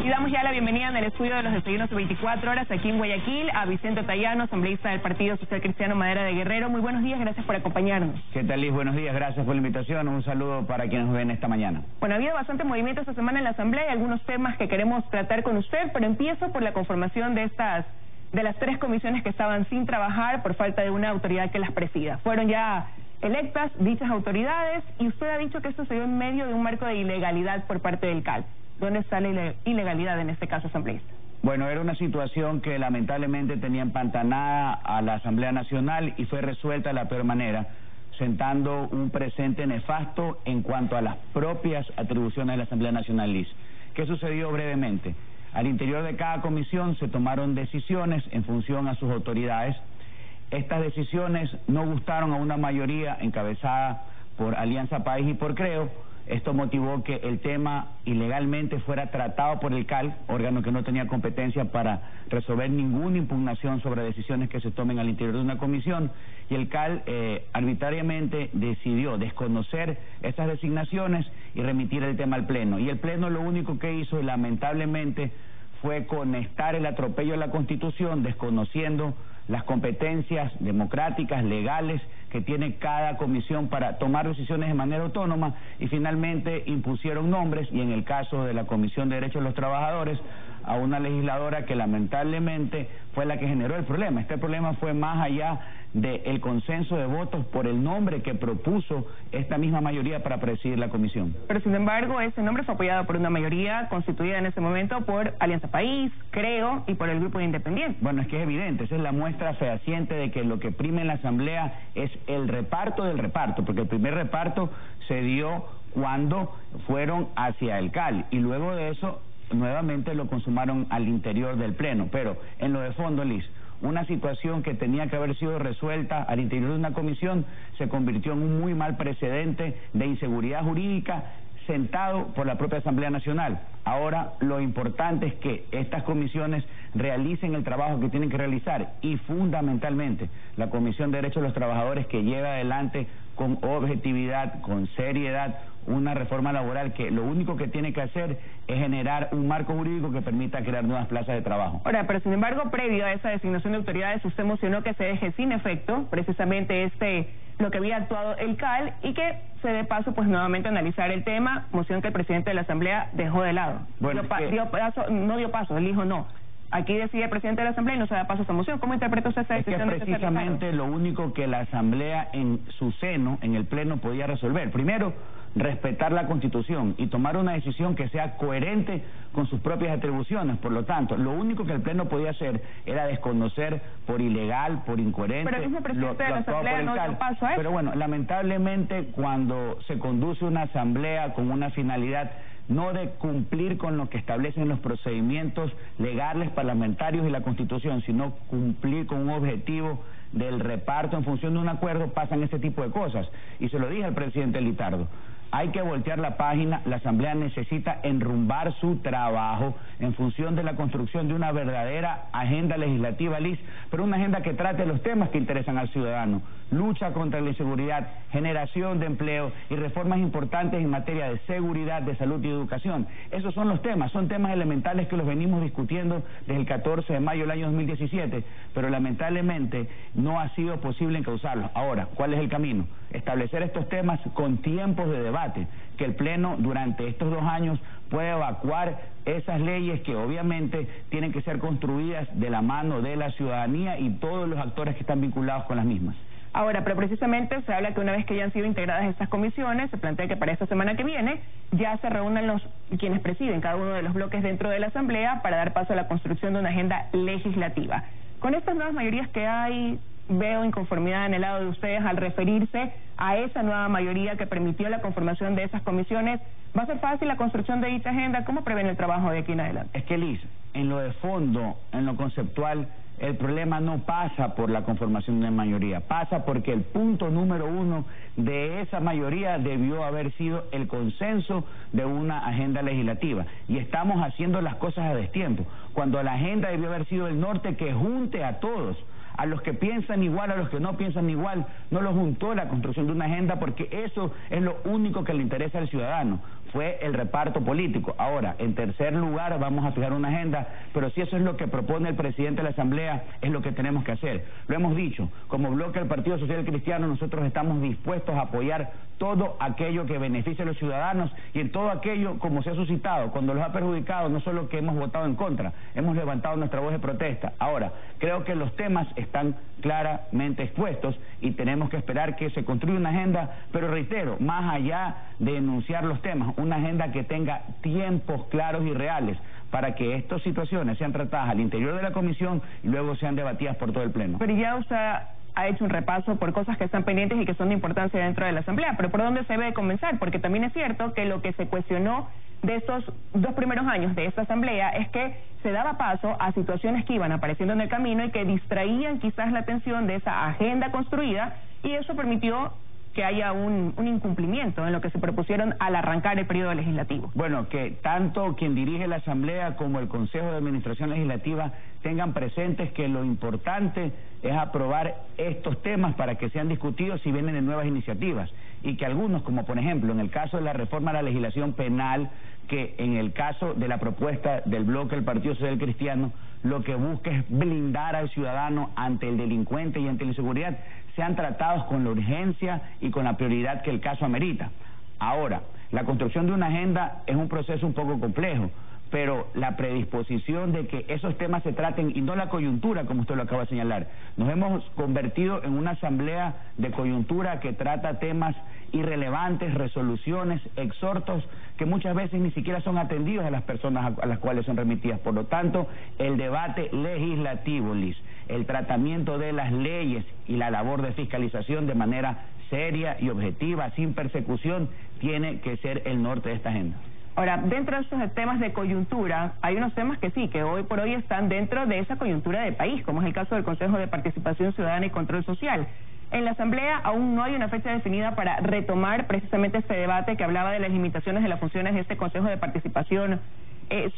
Y damos ya la bienvenida en el estudio de los desayunos de 24 horas aquí en Guayaquil a Vicente Otayano, asambleísta del Partido Social Cristiano Madera de Guerrero. Muy buenos días, gracias por acompañarnos. ¿Qué tal, Liz? Buenos días, gracias por la invitación. Un saludo para quienes nos ven esta mañana. Bueno, ha habido bastante movimiento esta semana en la Asamblea y algunos temas que queremos tratar con usted, pero empiezo por la conformación de las 3 comisiones que estaban sin trabajar por falta de una autoridad que las presida. Fueron ya electas dichas autoridades y usted ha dicho que esto se dio en medio de un marco de ilegalidad por parte del CAL. ¿Dónde está la ilegalidad en este caso, asambleísta? Bueno, era una situación que lamentablemente tenía empantanada a la Asamblea Nacional y fue resuelta de la peor manera, sentando un presente nefasto en cuanto a las propias atribuciones de la Asamblea Nacional, Liz. ¿Qué sucedió brevemente? Al interior de cada comisión se tomaron decisiones en función a sus autoridades. Estas decisiones no gustaron a una mayoría encabezada por Alianza País y por Creo. Esto motivó que el tema ilegalmente fuera tratado por el CAL, órgano que no tenía competencia para resolver ninguna impugnación sobre decisiones que se tomen al interior de una comisión, y el CAL arbitrariamente decidió desconocer esas designaciones y remitir el tema al Pleno. Y el Pleno lo único que hizo, lamentablemente, fue conectar el atropello a la Constitución, desconociendo las competencias democráticas, legales, que tiene cada comisión para tomar decisiones de manera autónoma, y finalmente impusieron nombres, y en el caso de la Comisión de Derechos de los Trabajadores, a una legisladora que lamentablemente fue la que generó el problema. Este problema fue más allá del consenso de votos por el nombre que propuso esta misma mayoría para presidir la comisión. Pero sin embargo, ese nombre fue apoyado por una mayoría constituida en ese momento por Alianza País, Creo y por el Grupo de Independientes. Bueno, es que es evidente, esa es la muestra fehaciente de que lo que prima en la Asamblea es el reparto del reparto, porque el primer reparto se dio cuando fueron hacia el CAL y luego de eso nuevamente lo consumaron al interior del Pleno. Pero en lo de fondo, Liz, una situación que tenía que haber sido resuelta al interior de una comisión se convirtió en un muy mal precedente de inseguridad jurídica sentado por la propia Asamblea Nacional. Ahora lo importante es que estas comisiones realicen el trabajo que tienen que realizar y fundamentalmente la Comisión de Derechos de los Trabajadores, que lleva adelante con objetividad, con seriedad, una reforma laboral que lo único que tiene que hacer es generar un marco jurídico que permita crear nuevas plazas de trabajo. Ahora, pero sin embargo, previo a esa designación de autoridades, usted mencionó que se deje sin efecto precisamente lo que había actuado el CAL y que se dé paso pues nuevamente a analizar el tema, moción que el presidente de la Asamblea dejó de lado. Bueno, no dio paso, él dijo no. Aquí decide el presidente de la Asamblea y no se da paso a esta moción. ¿Cómo interpreta usted esa decisión? Es que precisamente lo único que la Asamblea en su seno, en el Pleno, podía resolver. Primero, respetar la Constitución y tomar una decisión que sea coherente con sus propias atribuciones. Por lo tanto, lo único que el Pleno podía hacer era desconocer por ilegal, por incoherente, pero el mismo presidente de la Asamblea no dio paso a eso. Pero bueno, lamentablemente cuando se conduce una Asamblea con una finalidad no de cumplir con lo que establecen los procedimientos legales, parlamentarios y la Constitución, sino cumplir con un objetivo del reparto en función de un acuerdo, pasan este tipo de cosas. Y se lo dije al presidente Litardo, hay que voltear la página, la Asamblea necesita enrumbar su trabajo en función de la construcción de una verdadera agenda legislativa, Liz, pero una agenda que trate los temas que interesan al ciudadano: lucha contra la inseguridad, generación de empleo y reformas importantes en materia de seguridad, de salud y educación. Esos son los temas, son temas elementales que los venimos discutiendo desde el 14 de mayo del año 2017, pero lamentablemente no ha sido posible encauzarlos. Ahora, ¿cuál es el camino? Establecer estos temas con tiempos de debate, que el Pleno durante estos 2 años pueda evacuar esas leyes que obviamente tienen que ser construidas de la mano de la ciudadanía y todos los actores que están vinculados con las mismas. Ahora, pero precisamente se habla que una vez que ya han sido integradas estas comisiones, se plantea que para esta semana que viene ya se reúnan quienes presiden cada uno de los bloques dentro de la Asamblea para dar paso a la construcción de una agenda legislativa. Con estas nuevas mayorías que hay, veo inconformidad en el lado de ustedes al referirse a esa nueva mayoría que permitió la conformación de esas comisiones. ¿Va a ser fácil la construcción de dicha agenda? ¿Cómo prevén el trabajo de aquí en adelante? Es que, Liz, en lo de fondo, en lo conceptual, el problema no pasa por la conformación de mayoría, pasa porque el punto número 1 de esa mayoría debió haber sido el consenso de una agenda legislativa, y estamos haciendo las cosas a destiempo, cuando la agenda debió haber sido el norte que junte a todos, a los que piensan igual, a los que no piensan igual. No los juntó la construcción de una agenda, porque eso es lo único que le interesa al ciudadano. fue el reparto político. Ahora, en tercer lugar, vamos a fijar una agenda, pero si eso es lo que propone el presidente de la Asamblea, es lo que tenemos que hacer. Lo hemos dicho, como bloque del Partido Social Cristiano, nosotros estamos dispuestos a apoyar todo aquello que beneficie a los ciudadanos y en todo aquello, como se ha suscitado, cuando los ha perjudicado, no solo que hemos votado en contra, hemos levantado nuestra voz de protesta. Ahora, creo que los temas están claramente expuestos y tenemos que esperar que se construya una agenda, pero reitero, más allá de enunciar los temas, una agenda que tenga tiempos claros y reales para que estas situaciones sean tratadas al interior de la comisión y luego sean debatidas por todo el Pleno. Pero ya usted ha hecho un repaso por cosas que están pendientes y que son de importancia dentro de la Asamblea, pero ¿por dónde se debe comenzar? Porque también es cierto que lo que se cuestionó de estos 2 primeros años de esta Asamblea es que se daba paso a situaciones que iban apareciendo en el camino y que distraían quizás la atención de esa agenda construida, y eso permitió que haya un incumplimiento en lo que se propusieron al arrancar el periodo legislativo. Bueno, que tanto quien dirige la Asamblea como el Consejo de Administración Legislativa tengan presentes que lo importante es aprobar estos temas para que sean discutidos si vienen de nuevas iniciativas, y que algunos, como por ejemplo en el caso de la reforma a la legislación penal, que en el caso de la propuesta del bloque del Partido Social Cristiano, lo que busca es blindar al ciudadano ante el delincuente y ante la inseguridad, sean tratados con la urgencia y con la prioridad que el caso amerita. Ahora, la construcción de una agenda es un proceso un poco complejo, pero la predisposición de que esos temas se traten y no la coyuntura, como usted lo acaba de señalar. Nos hemos convertido en una asamblea de coyuntura que trata temas irrelevantes, resoluciones, exhortos que muchas veces ni siquiera son atendidos a las personas a las cuales son remitidas. Por lo tanto, el debate legislativo, Liz, el tratamiento de las leyes y la labor de fiscalización de manera seria y objetiva, sin persecución, tiene que ser el norte de esta agenda. Ahora, dentro de estos temas de coyuntura, hay unos temas que sí, que hoy por hoy están dentro de esa coyuntura del país, como es el caso del Consejo de Participación Ciudadana y Control Social. En la Asamblea aún no hay una fecha definida para retomar precisamente este debate que hablaba de las limitaciones de las funciones de este Consejo de Participación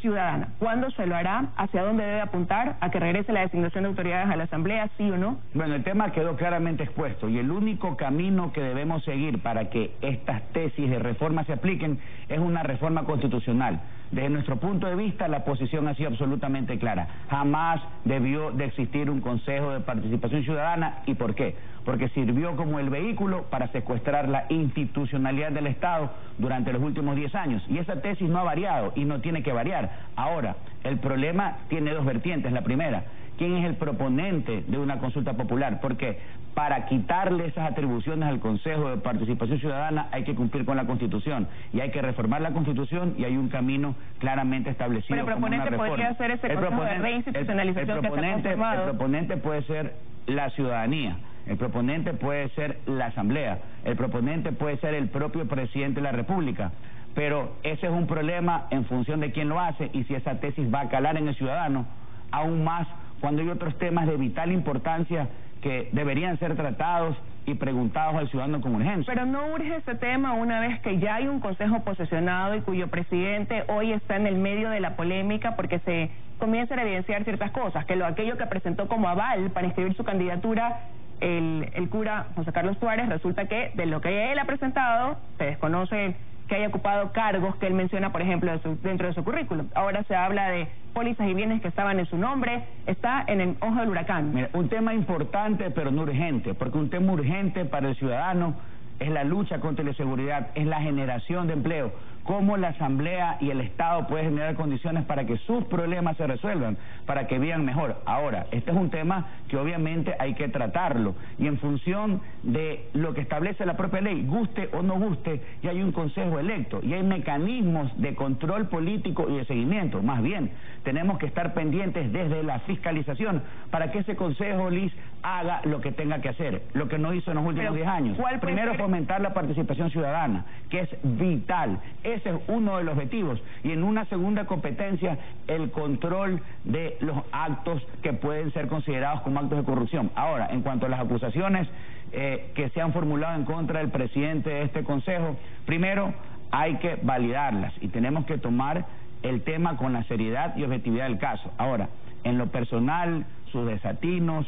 Ciudadana. ¿Cuándo se lo hará? ¿Hacia dónde debe apuntar? ¿A que regrese la designación de autoridades a la Asamblea, sí o no? Bueno, el tema quedó claramente expuesto y el único camino que debemos seguir para que estas tesis de reforma se apliquen es una reforma constitucional. Desde nuestro punto de vista, la posición ha sido absolutamente clara. Jamás debió de existir un Consejo de Participación Ciudadana. ¿Y por qué? Porque sirvió como el vehículo para secuestrar la institucionalidad del Estado durante los últimos 10 años. Y esa tesis no ha variado y no tiene que variar. Ahora, el problema tiene dos vertientes. La primera, ¿quién es el proponente de una consulta popular? Porque para quitarle esas atribuciones al Consejo de Participación Ciudadana hay que cumplir con la Constitución y hay que reformar la Constitución, y hay un camino claramente establecido. Pero el proponente podría ser ese Consejo de Reinstitucionalización que se ha conformado. El proponente puede ser la ciudadanía, el proponente puede ser la Asamblea, el proponente puede ser el propio presidente de la República. Pero ese es un problema en función de quién lo hace y si esa tesis va a calar en el ciudadano, aún más cuando hay otros temas de vital importancia que deberían ser tratados y preguntados al ciudadano con urgencia. Pero no urge este tema una vez que ya hay un consejo posesionado y cuyo presidente hoy está en el medio de la polémica porque se comienzan a evidenciar ciertas cosas, que aquello que presentó como aval para inscribir su candidatura el cura José Carlos Suárez, resulta que de lo que él ha presentado se desconoce que haya ocupado cargos que él menciona, por ejemplo, dentro de su currículum. Ahora se habla de pólizas y bienes que estaban en su nombre, está en el ojo del huracán. Mira, un tema importante pero no urgente, porque un tema urgente para el ciudadano es la lucha contra la inseguridad, es la generación de empleo. Cómo la Asamblea y el Estado pueden generar condiciones para que sus problemas se resuelvan, para que vivan mejor. Ahora, este es un tema que obviamente hay que tratarlo, y en función de lo que establece la propia ley, guste o no guste, ya hay un consejo electo, y hay mecanismos de control político y de seguimiento. Más bien, tenemos que estar pendientes desde la fiscalización para que ese consejo, Liz, haga lo que tenga que hacer, lo que no hizo en los últimos 10 años. Primero, fomentar la participación ciudadana, que es vital. Ese es uno de los objetivos. Y en una segunda competencia, el control de los actos que pueden ser considerados como actos de corrupción. Ahora, en cuanto a las acusaciones que se han formulado en contra del presidente de este consejo, primero hay que validarlas y tenemos que tomar el tema con la seriedad y objetividad del caso. Ahora, en lo personal, sus desatinos,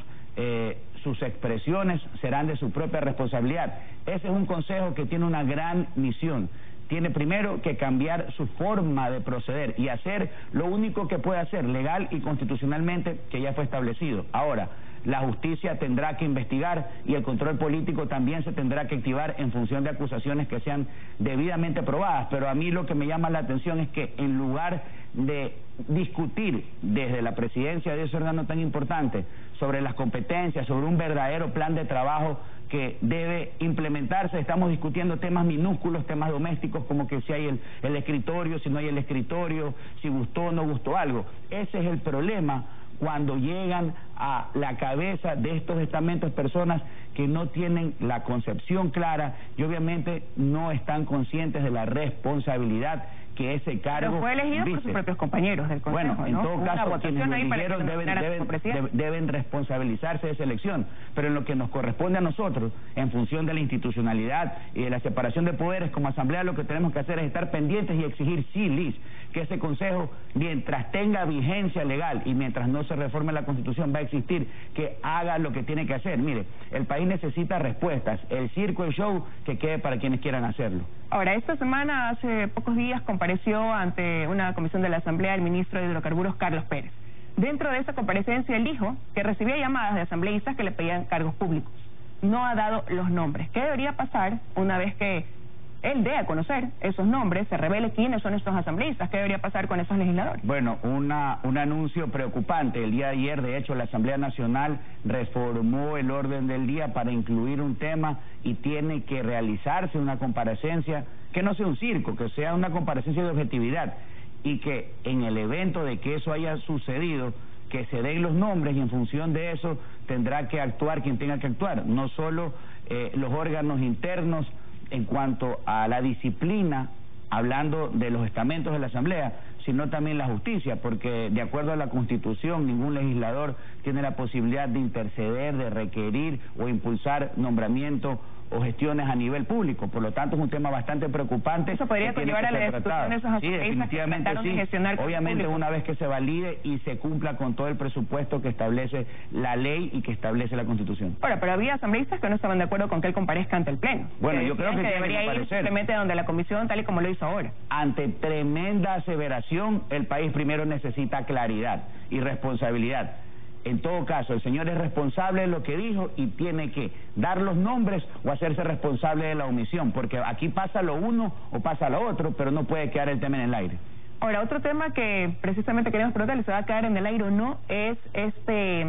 sus expresiones serán de su propia responsabilidad. Ese es un consejo que tiene una gran misión, tiene primero que cambiar su forma de proceder y hacer lo único que puede hacer legal y constitucionalmente, que ya fue establecido. Ahora, la justicia tendrá que investigar y el control político también se tendrá que activar en función de acusaciones que sean debidamente probadas, pero a mí lo que me llama la atención es que en lugar de discutir desde la presidencia de ese órgano tan importante sobre las competencias, sobre un verdadero plan de trabajo que debe implementarse, estamos discutiendo temas minúsculos, temas domésticos, como que si hay el escritorio, si no hay el escritorio, si gustó o no gustó algo. Ese es el problema cuando llegan a la cabeza de estos estamentos personas que no tienen la concepción clara y obviamente no están conscientes de la responsabilidad que ese cargo... Pero fue elegido por sus propios compañeros del Consejo, bueno, en ¿no? todo caso, quienes lo eligieron deben responsabilizarse de esa elección, pero en lo que nos corresponde a nosotros, en función de la institucionalidad y de la separación de poderes como Asamblea, lo que tenemos que hacer es estar pendientes y exigir, sí, Liz, que ese Consejo, mientras tenga vigencia legal y mientras no se reforme la Constitución, va a existir, que haga lo que tiene que hacer. Mire, el país necesita respuestas, el circo, el show, que quede para quienes quieran hacerlo. Ahora, esta semana, hace pocos días, compareció ante una comisión de la Asamblea el ministro de Hidrocarburos, Carlos Pérez. Dentro de esa comparecencia, él dijo que recibía llamadas de asambleístas que le pedían cargos públicos. No ha dado los nombres. ¿Qué debería pasar una vez que él dé a conocer esos nombres, se revele quiénes son estos asambleístas? ¿Qué debería pasar con esos legisladores? Bueno, un anuncio preocupante. El día de ayer, de hecho, la Asamblea Nacional reformó el orden del día para incluir un tema y tiene que realizarse una comparecencia que no sea un circo, que sea una comparecencia de objetividad y que en el evento de que eso haya sucedido, que se den los nombres y en función de eso tendrá que actuar quien tenga que actuar, no solo los órganos internos en cuanto a la disciplina, hablando de los estamentos de la Asamblea, sino también la justicia, porque de acuerdo a la Constitución, ningún legislador tiene la posibilidad de interceder, de requerir o impulsar nombramientos o gestiones a nivel público. Por lo tanto, es un tema bastante preocupante. ¿Eso podría conllevar a la destitución de esos asambleístas? Sí, definitivamente sí. Obviamente, una vez que se valide y se cumpla con todo el presupuesto que establece la ley y que establece la Constitución. Ahora, pero había asambleístas que no estaban de acuerdo con que él comparezca ante el Pleno. Bueno, yo creo que debería ir simplemente donde la Comisión, tal y como lo hizo ahora. Ante tremenda aseveración, el país primero necesita claridad y responsabilidad. En todo caso, el señor es responsable de lo que dijo y tiene que dar los nombres o hacerse responsable de la omisión, porque aquí pasa lo uno o pasa lo otro, pero no puede quedar el tema en el aire. Ahora, otro tema que precisamente queremos preguntarle, ¿se va a quedar en el aire o no? Es este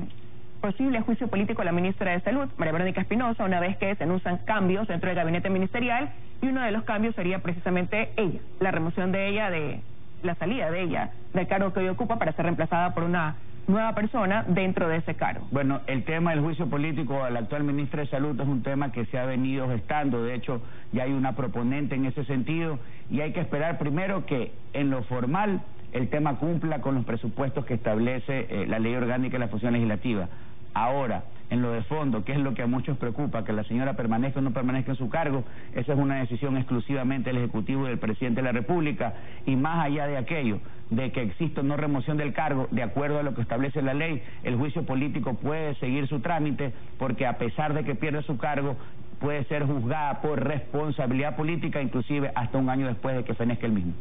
posible juicio político a la ministra de Salud, María Verónica Espinosa, una vez que se anuncian cambios dentro del gabinete ministerial, y uno de los cambios sería precisamente ella, la remoción de ella, de la salida de ella del cargo que hoy ocupa para ser reemplazada por una nueva persona dentro de ese cargo. Bueno, el tema del juicio político a la actual ministra de Salud es un tema que se ha venido gestando. De hecho, ya hay una proponente en ese sentido y hay que esperar primero que en lo formal el tema cumpla con los presupuestos que establece la Ley Orgánica de la Función Legislativa. Ahora, en lo de fondo, que es lo que a muchos preocupa, que la señora permanezca o no permanezca en su cargo, esa es una decisión exclusivamente del Ejecutivo y del Presidente de la República, y más allá de aquello, de que exista o no remoción del cargo, de acuerdo a lo que establece la ley, el juicio político puede seguir su trámite, porque a pesar de que pierde su cargo, puede ser juzgada por responsabilidad política, inclusive hasta un año después de que fenezca el mismo.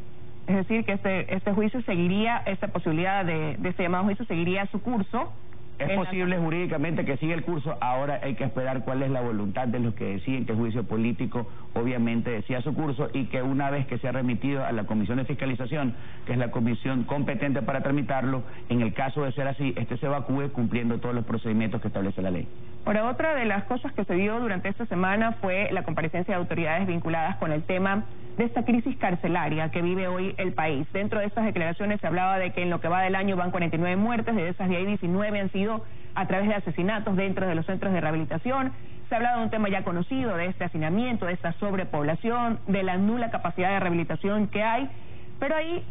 Es decir, que este juicio seguiría, esta posibilidad de este llamado juicio seguiría su curso. Es posible jurídicamente que siga el curso, ahora hay que esperar cuál es la voluntad de los que deciden que el juicio político obviamente siga su curso y que una vez que sea remitido a la Comisión de Fiscalización, que es la comisión competente para tramitarlo, en el caso de ser así, se evacúe cumpliendo todos los procedimientos que establece la ley. Ahora, otra de las cosas que se vio durante esta semana fue la comparecencia de autoridades vinculadas con el tema de esta crisis carcelaria que vive hoy el país. Dentro de estas declaraciones se hablaba de que en lo que va del año van 49 muertes, de esas de ahí 19 han sido a través de asesinatos dentro de los centros de rehabilitación. Se ha hablado de un tema ya conocido, de este hacinamiento, de esta sobrepoblación, de la nula capacidad de rehabilitación que hay, pero ahí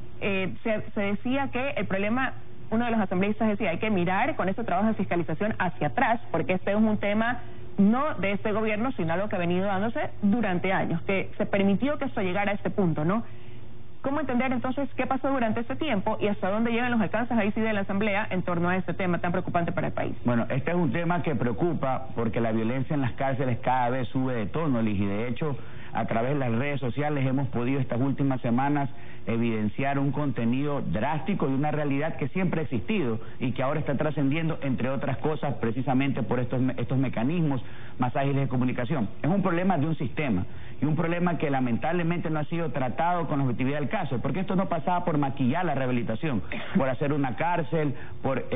se decía que el problema, uno de los asambleístas decía, hay que mirar con este trabajo de fiscalización hacia atrás, porque este es un tema no de este gobierno, sino algo que ha venido dándose durante años, que se permitió que esto llegara a este punto, ¿no? ¿Cómo entender entonces qué pasó durante este tiempo y hasta dónde llegan los alcances ahí sí de la Asamblea en torno a este tema tan preocupante para el país? Bueno, este es un tema que preocupa porque la violencia en las cárceles cada vez sube de tono, Liz, y de hecho a través de las redes sociales hemos podido estas últimas semanas evidenciar un contenido drástico de una realidad que siempre ha existido y que ahora está trascendiendo, entre otras cosas, precisamente por estos mecanismos más ágiles de comunicación. Es un problema de un sistema y un problema que lamentablemente no ha sido tratado con la objetividad del caso, porque esto no pasaba por maquillar la rehabilitación, por hacer una cárcel, por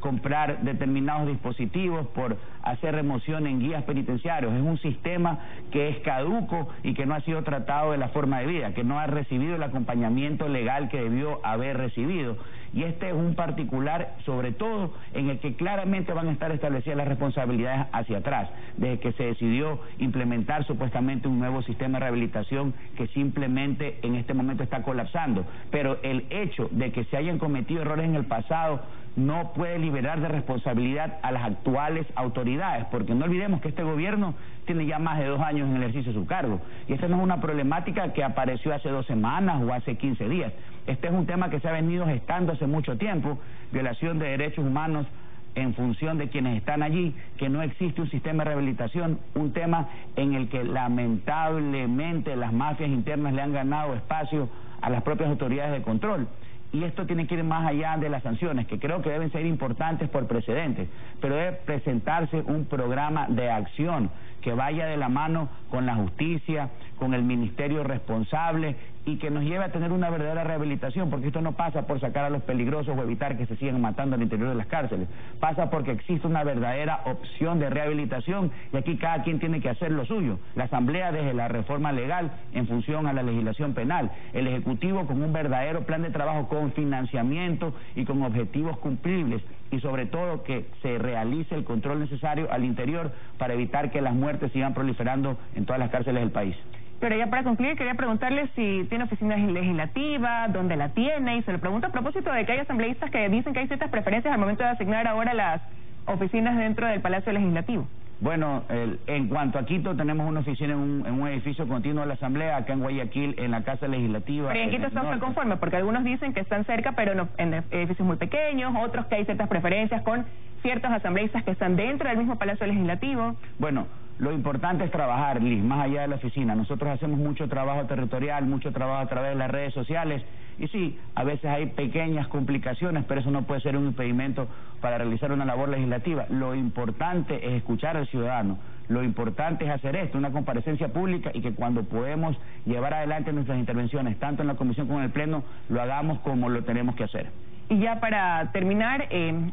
comprar determinados dispositivos, por hacer remoción en guías penitenciarios. Es un sistema que es caduco y que no ha sido tratado de la forma debida, que no ha recibido el acompañamiento legal que debió haber recibido. Y este es un particular, sobre todo, en el que claramente van a estar establecidas las responsabilidades hacia atrás, desde que se decidió implementar supuestamente un nuevo sistema de rehabilitación que simplemente en este momento está colapsando. Pero el hecho de que se hayan cometido errores en el pasado no puede liberar de responsabilidad a las actuales autoridades, porque no olvidemos que este gobierno tiene ya más de 2 años en el ejercicio de su cargo, y esta no es una problemática que apareció hace 2 semanas o hace 15 días, este es un tema que se ha venido gestando hace mucho tiempo, violación de derechos humanos en función de quienes están allí, que no existe un sistema de rehabilitación, un tema en el que lamentablemente las mafias internas le han ganado espacio a las propias autoridades de control. Y esto tiene que ir más allá de las sanciones, que creo que deben ser importantes por precedentes, pero debe presentarse un programa de acción que vaya de la mano con la justicia, con el ministerio responsable y que nos lleve a tener una verdadera rehabilitación, porque esto no pasa por sacar a los peligrosos o evitar que se sigan matando al interior de las cárceles, pasa porque existe una verdadera opción de rehabilitación y aquí cada quien tiene que hacer lo suyo. La Asamblea desde la reforma legal en función a la legislación penal, el Ejecutivo con un verdadero plan de trabajo con financiamiento y con objetivos cumplibles y sobre todo que se realice el control necesario al interior para evitar que las muertes sigan proliferando en todas las cárceles del país. Pero ya para concluir, quería preguntarle si tiene oficina legislativa, dónde la tiene, y se lo pregunto a propósito de que hay asambleístas que dicen que hay ciertas preferencias al momento de asignar ahora las oficinas dentro del Palacio Legislativo. Bueno, en cuanto a Quito, tenemos una oficina en un edificio continuo de la Asamblea, acá en Guayaquil, en la Casa Legislativa. Pero en Quito está conforme, porque algunos dicen que están cerca, pero no, en edificios muy pequeños, otros que hay ciertas preferencias con ciertos asambleístas que están dentro del mismo Palacio Legislativo. Bueno, lo importante es trabajar, Liz, más allá de la oficina. Nosotros hacemos mucho trabajo territorial, mucho trabajo a través de las redes sociales, y sí, a veces hay pequeñas complicaciones, pero eso no puede ser un impedimento para realizar una labor legislativa. Lo importante es escuchar al ciudadano, lo importante es hacer esto, una comparecencia pública, y que cuando podemos llevar adelante nuestras intervenciones, tanto en la comisión como en el pleno, lo hagamos como lo tenemos que hacer. Y ya para terminar,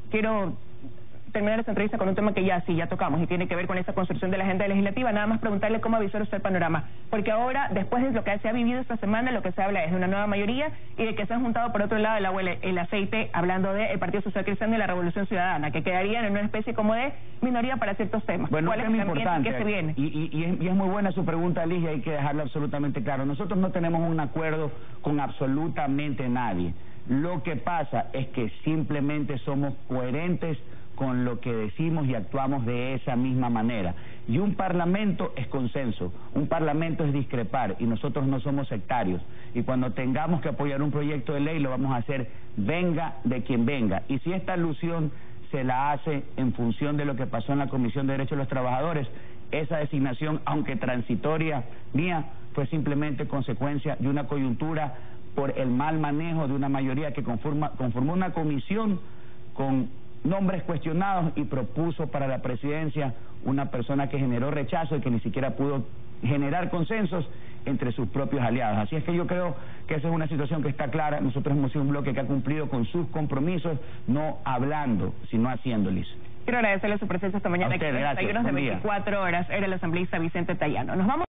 quiero terminar esta entrevista con un tema que ya tocamos y tiene que ver con esa construcción de la agenda legislativa. Nada más preguntarle cómo avisora usted el panorama, porque ahora, después de lo que se ha vivido esta semana, lo que se habla es de una nueva mayoría y de que se han juntado por otro lado el agua y el aceite, hablando del Partido Social Cristiano y la Revolución Ciudadana, que quedarían en una especie como de minoría para ciertos temas. Bueno, ¿Cuál es el importante que se viene? Y es muy buena su pregunta, Liz, y hay que dejarlo absolutamente claro. Nosotros no tenemos un acuerdo con absolutamente nadie. Lo que pasa es que simplemente somos coherentes con lo que decimos y actuamos de esa misma manera. Y un parlamento es consenso, un parlamento es discrepar, y nosotros no somos sectarios. Y cuando tengamos que apoyar un proyecto de ley, lo vamos a hacer venga de quien venga. Y si esta alusión se la hace en función de lo que pasó en la Comisión de Derechos de los Trabajadores, esa designación, aunque transitoria mía, fue simplemente consecuencia de una coyuntura por el mal manejo de una mayoría que conformó una comisión con nombres cuestionados y propuso para la presidencia una persona que generó rechazo y que ni siquiera pudo generar consensos entre sus propios aliados. Así es que yo creo que esa es una situación que está clara. Nosotros hemos sido un bloque que ha cumplido con sus compromisos, no hablando, sino haciéndoles. Quiero agradecerle su presencia esta mañana aquí en Desayunos de 24 horas. Era el asambleísta Vicente Tayano. Nos vamos.